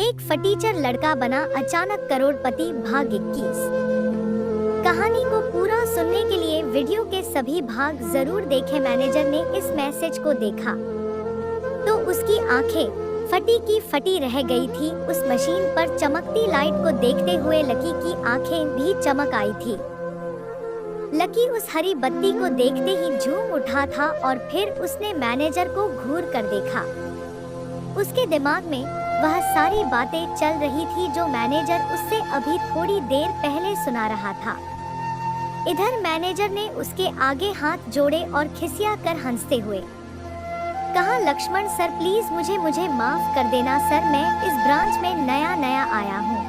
एक फटीचर लड़का बना अचानक करोड़पति भाग 21। कहानी को पूरा सुनने के लिए वीडियो के सभी भाग जरूर देखें। मैनेजर ने इस मैसेज को देखा तो उसकी आंखें फटी की फटी रह गई थी। उस मशीन पर चमकती लाइट को देखते हुए लकी की आंखें भी चमक आई थी। लकी उस हरी बत्ती को देखते ही झूम उठा था और फिर उसने मैनेजर को घूर कर देखा। उसके दिमाग में वह सारी बातें चल रही थी जो मैनेजर उससे अभी थोड़ी देर पहले सुना रहा था। इधर मैनेजर ने उसके आगे हाथ जोड़े और खिसिया कर हंसते हुए कहा, लक्ष्मण सर प्लीज मुझे माफ कर देना सर, मैं इस ब्रांच में नया आया हूँ,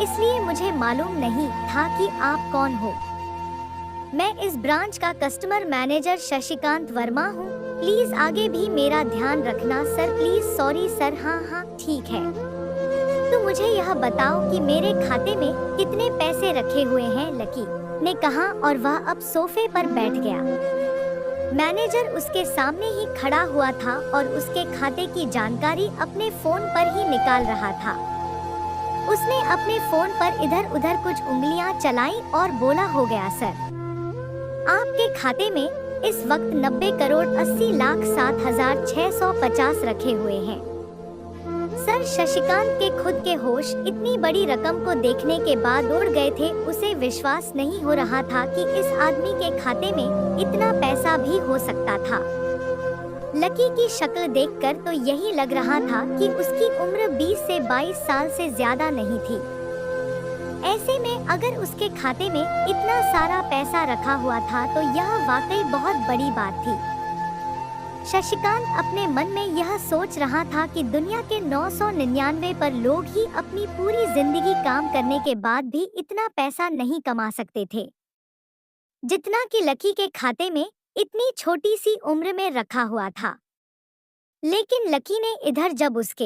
इसलिए मुझे मालूम नहीं था कि आप कौन हो। मैं इस ब्रांच का कस्टमर मैनेजर शशिकांत वर्मा हूँ, प्लीज आगे भी मेरा ध्यान रखना सर, प्लीज सॉरी सर। हाँ ठीक है, तो मुझे यह बताओ कि मेरे खाते में कितने पैसे रखे हुए हैं, लकी ने कहा और वह अब सोफे पर बैठ गया। मैनेजर उसके सामने ही खड़ा हुआ था और उसके खाते की जानकारी अपने फोन पर ही निकाल रहा था। उसने अपने फोन पर इधर उधर कुछ उंगलियां चलाई और बोला, हो गया सर, आपके खाते में इस वक्त 90,80,07,650 रखे हुए हैं। सर शशिकांत के खुद के होश इतनी बड़ी रकम को देखने के बाद उड़ गए थे। उसे विश्वास नहीं हो रहा था कि इस आदमी के खाते में इतना पैसा भी हो सकता था। लकी की शक्ल देखकर तो यही लग रहा था कि उसकी उम्र 20 से 22 साल से ज्यादा नहीं थी। ऐसे में अगर उसके खाते में इतना सारा पैसा रखा हुआ था तो यह वाकई बहुत बड़ी बात थी। शशिकांत अपने मन में यह सोच रहा था कि दुनिया के 999 पर लोग ही अपनी पूरी जिंदगी काम करने के बाद भी इतना पैसा नहीं कमा सकते थे जितना कि लकी के खाते में इतनी छोटी सी उम्र में रखा हुआ था। लेकिन लकी ने इधर जब उसके